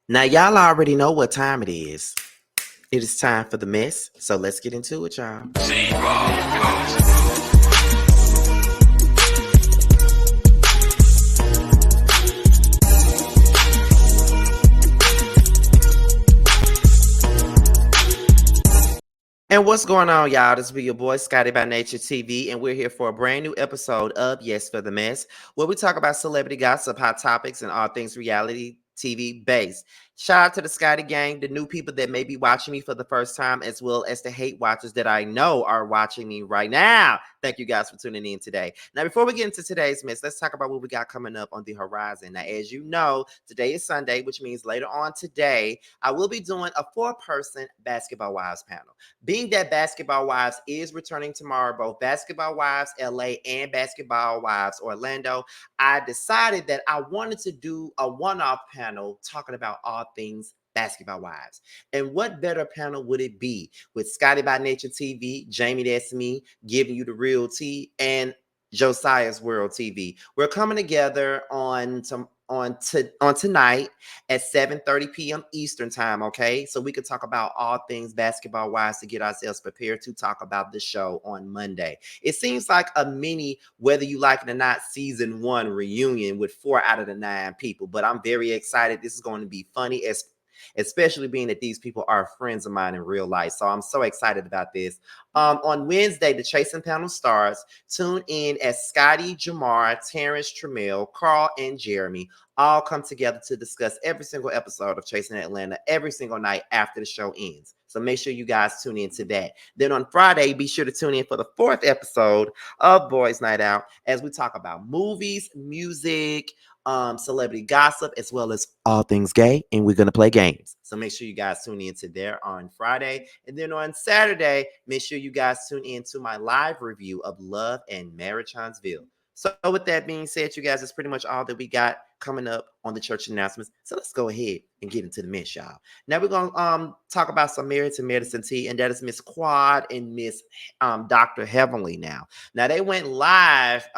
Now, y'all already know what time it is. It is time for the mess, so let's get into it, y'all. And what's going on, y'all? This be your boy, Scotty by Nature TV, and we're here for a brand new episode of Yes for the Mess, where we talk about celebrity gossip, hot topics, and all things reality TV based. Shout out to the Scotty gang, the new people that may be watching me for the first time, as well as the hate watchers that I know are watching me right now. Thank you guys for tuning in today. Now, before we get into today's mess, let's talk about what we got coming up on the horizon. Now, as you know, today is Sunday, which means later on today, I will be doing a 4-person Basketball Wives panel. Being that Basketball Wives is returning tomorrow, both Basketball Wives LA and Basketball Wives Orlando, I decided that I wanted to do a one-off panel talking about all things Basketball Wives. And what better panel would it be with Scotty by Nature TV, Jamie that's me, giving you the real tea, and Josiah's World TV. We're coming together on tonight at 7:30 p.m. Eastern time, okay? So we could talk about all things Basketball Wives to get ourselves prepared to talk about the show on Monday. It seems like a mini, whether you like it or not, season 1 reunion with 4 out of the 9 people, but I'm very excited. This is going to be funny, especially being that these people are friends of mine in real life. So I'm so excited about this. On Wednesday, the Chasing panel starts. Tune in as Scotty, Jamar, Terrence, Tramiel, Carl, and Jeremy all come together to discuss every single episode of Chasing Atlanta every single night after the show ends. So make sure you guys tune in to that. Then on Friday, be sure to tune in for the 4th episode of Boys Night Out as we talk about movies, music, celebrity gossip, as well as all things gay, and we're going to play games. So make sure you guys tune in to there on Friday. And then on Saturday, make sure you guys tune in to my live review of Love and Marriage Huntsville. So with that being said, you guys, that's pretty much all that we got coming up on the church announcements. So let's go ahead and get into the mess, y'all. Now we're going to talk about some Married to Medicine tea, and that is Miss Quad and Miss Dr. Heavenly now. Now they went live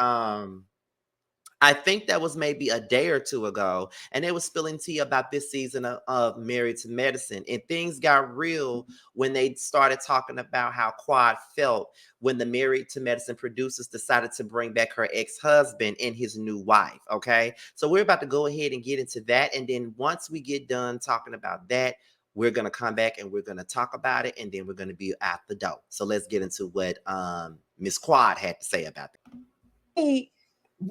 I think that was maybe a day or two ago, and they were spilling tea about this season of Married to Medicine, and things got real when they started talking about how Quad felt when the Married to Medicine producers decided to bring back her ex-husband and his new wife, okay? So we're about to go ahead and get into that, and then once we get done talking about that, we're going to come back and we're going to talk about it, and then we're going to be at the door. So let's get into what Miss Quad had to say about that.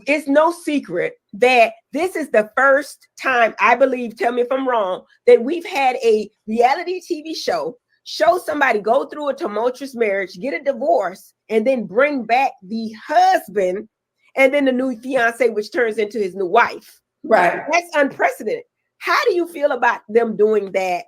It's no secret that this is the first time, I believe, tell me if I'm wrong, that we've had a reality TV show somebody go through a tumultuous marriage, get a divorce, and then bring back the husband and then the new fiance, which turns into his new wife. Right. That's unprecedented. How do you feel about them doing that?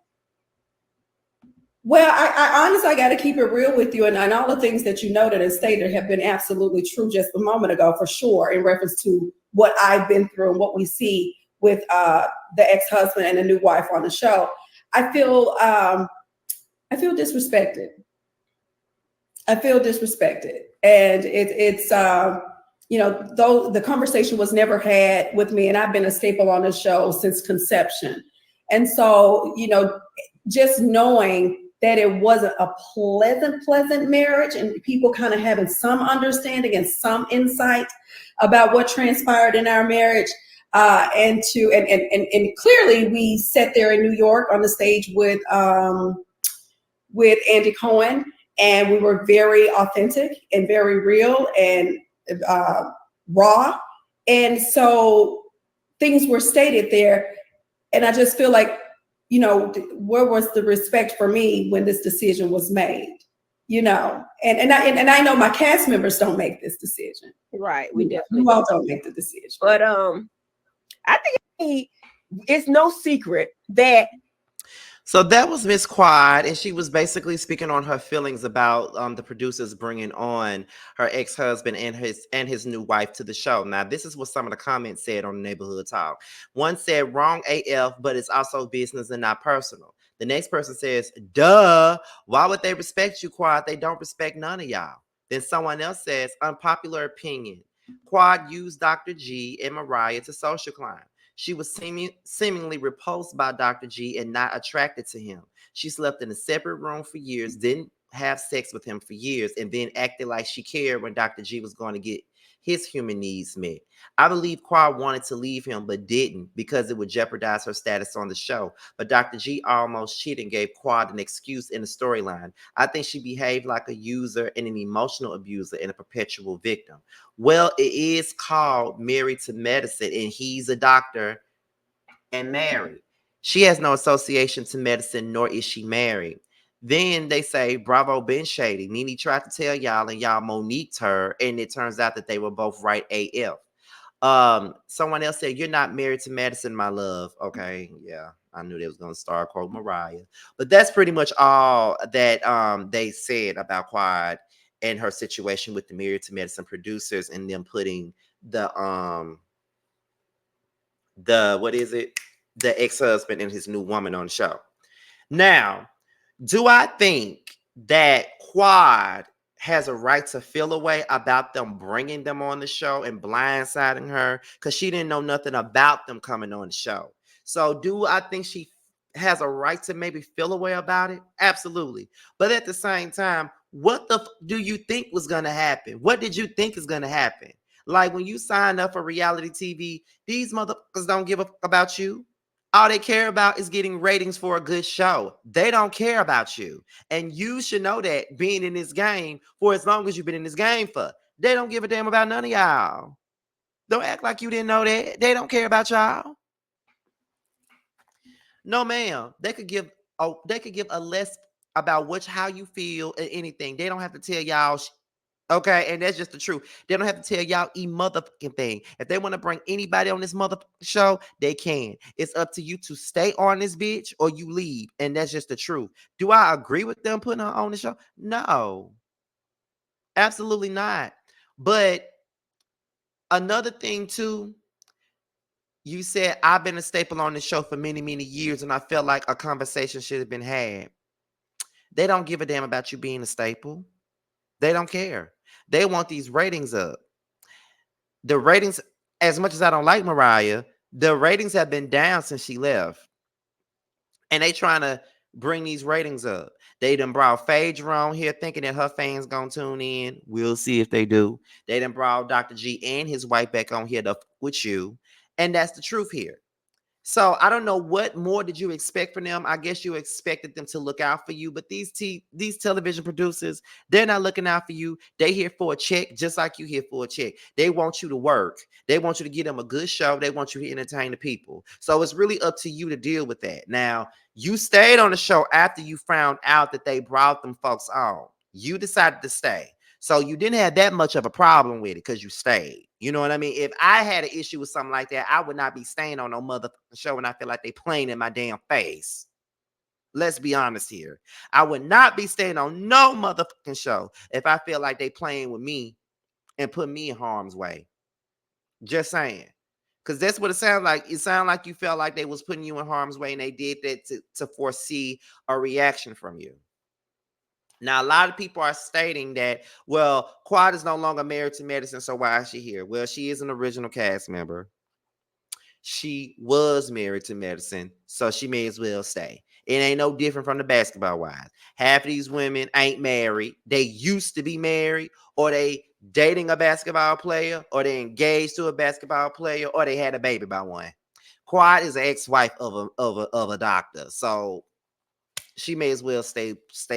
Well, I honestly, I got to keep it real with you. And all the things that you noted and stated have been absolutely true just a moment ago, for sure, in reference to what I've been through and what we see with the ex-husband and the new wife on the show. I feel disrespected. I feel disrespected. And it's though the conversation was never had with me, and I've been a staple on the show since conception. And so, just knowing that it wasn't a pleasant marriage, and people kind of having some understanding and some insight about what transpired in our marriage. And clearly we sat there in New York on the stage with Andy Cohen, and we were very authentic and very real and raw. And so things were stated there. And I just feel like, where was the respect for me when this decision was made? And I know my cast members don't make this decision. Right. We definitely you all don't make the decision. But I think it's no secret that. So that was Miss Quad, and she was basically speaking on her feelings about the producers bringing on her ex-husband and his new wife to the show. Now, this is what some of the comments said on Neighborhood Talk. One said, "Wrong AF, but it's also business and not personal." The next person says, "Duh, why would they respect you, Quad? They don't respect none of y'all." Then someone else says, "Unpopular opinion. Quad used Dr. G and Mariah to social climb. She was seemingly repulsed by Dr. G and not attracted to him. She slept in a separate room for years, didn't have sex with him for years, and then acted like she cared when Dr. G was going to get his human needs met. I believe Quad wanted to leave him but didn't because it would jeopardize her status on the show. But Dr. G almost cheated and gave Quad an excuse in the storyline. I think she behaved like a user and an emotional abuser and a perpetual victim. Well, it is called Married to Medicine, and he's a doctor and married. She has no association to medicine, nor is she married. Then they say, bravo, been shady. Nene tried to tell y'all, and y'all Monique'd her, and it turns out that they were both right AF. Someone else said, you're not married to medicine, my love. Okay, yeah. I knew they was gonna start quote Mariah. But that's pretty much all that they said about Quad and her situation with the Married to Medicine producers and them putting the what is it? The ex-husband and his new woman on the show. Now, do I think that Quad has a right to feel a way about them bringing them on the show and blindsiding her because she didn't know nothing about them coming on the show? So do I think she has a right to maybe feel a way about it? Absolutely. But at the same time, what the do you think was going to happen? What did you think is going to happen? Like when you sign up for reality TV, these motherfuckers don't give a fuck about you. All they care about is getting ratings for a good show. They don't care about you. And you should know that being in this game for as long as you've been in this game for. They don't give a damn about none of y'all. Don't act like you didn't know that. They don't care about y'all. No, ma'am. They could give a less about how you feel and anything. They don't have to tell y'all. Okay, and that's just the truth. They don't have to tell y'all motherfucking thing. If they want to bring anybody on this motherfucking show, they can. It's up to you to stay on this bitch or you leave, and that's just the truth. Do I agree with them putting her on the show? No, absolutely not. But another thing too, you said I've been a staple on this show for many, many years, and I felt like a conversation should have been had. They don't give a damn about you being a staple. They don't care. They want these ratings up. The ratings, as much as I don't like Mariah, the ratings have been down since she left. And they trying to bring these ratings up. They done brought Phaedra on here thinking that her fans gonna tune in. We'll see if they do. They done brought Dr. G and his wife back on here to with you. And that's the truth here. So I don't know what more did you expect from them. I guess you expected them to look out for you, but these television producers, they're not looking out for you. They here for a check, just like you here for a check. They want you to work. They want you to give them a good show. They want you to entertain the people. So it's really up to you to deal with that. Now, you stayed on the show after you found out that they brought them folks on. You decided to stay. So you didn't have that much of a problem with it because you stayed. You know what I mean? If I had an issue with something like that, I would not be staying on no motherfucking show and I feel like they playing in my damn face. Let's be honest here. I would not be staying on no motherfucking show if I feel like they playing with me and put me in harm's way. Just saying. Because that's what it sounds like. It sounded like you felt like they was putting you in harm's way and they did that to foresee a reaction from you. Now, a lot of people are stating that, well, Quad is no longer married to medicine, so why is she here? Well, she is an original cast member. She was married to medicine, so she may as well stay. It ain't no different from the basketball wives. Half of these women ain't married. They used to be married, or they dating a basketball player, or they engaged to a basketball player, or they had a baby by one. Quad is an ex-wife of a doctor, so she may as well stay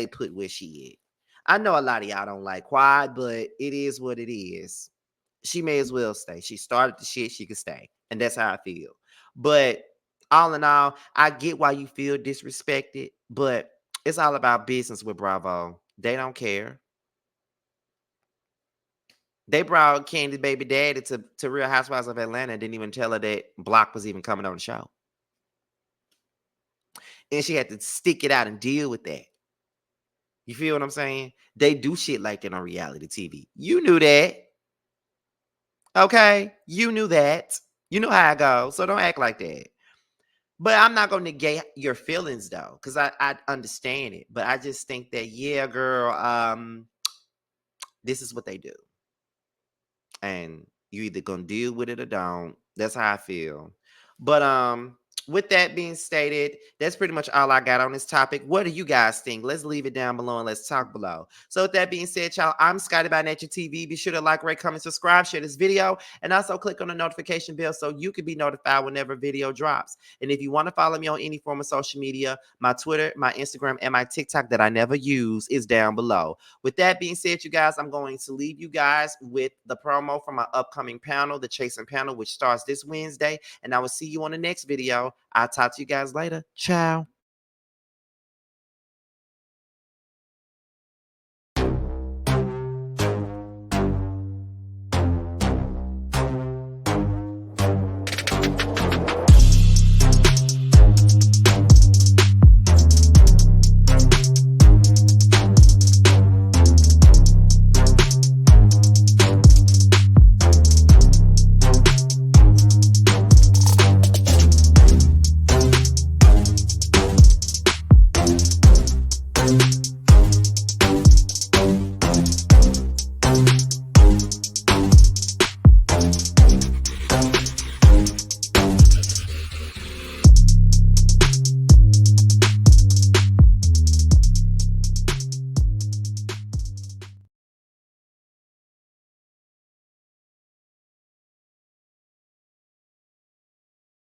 put where she is. I know a lot of y'all don't like Quad, but it is what it is. She may as well stay. She started the shit, she could stay. And that's how I feel. But all in all, I get why you feel disrespected, but it's all about business with Bravo. They don't care. They brought Candy's baby daddy to Real Housewives of Atlanta and didn't even tell her that Block was even coming on the show. And she had to stick it out and deal with that. You feel what I'm saying? They do shit like that on reality TV. You knew that. Okay? You knew that. You know how I go. So don't act like that. But I'm not going to negate your feelings, though, because I understand it. But I just think that, yeah, girl, this is what they do. And you either going to deal with it or don't. That's how I feel. But with that being stated, that's pretty much all I got on this topic. What do you guys think? Let's leave it down below and let's talk below. So with that being said, y'all, I'm Scotty by Nature TV. Be sure to like, rate, comment, subscribe, share this video, and also click on the notification bell so you can be notified whenever video drops. And if you want to follow me on any form of social media, my Twitter, my Instagram, and my TikTok that I never use is down below. With that being said, you guys, I'm going to leave you guys with the promo for my upcoming panel, the Chasing Panel, which starts this Wednesday. And I will see you on the next video. I'll talk to you guys later. Ciao.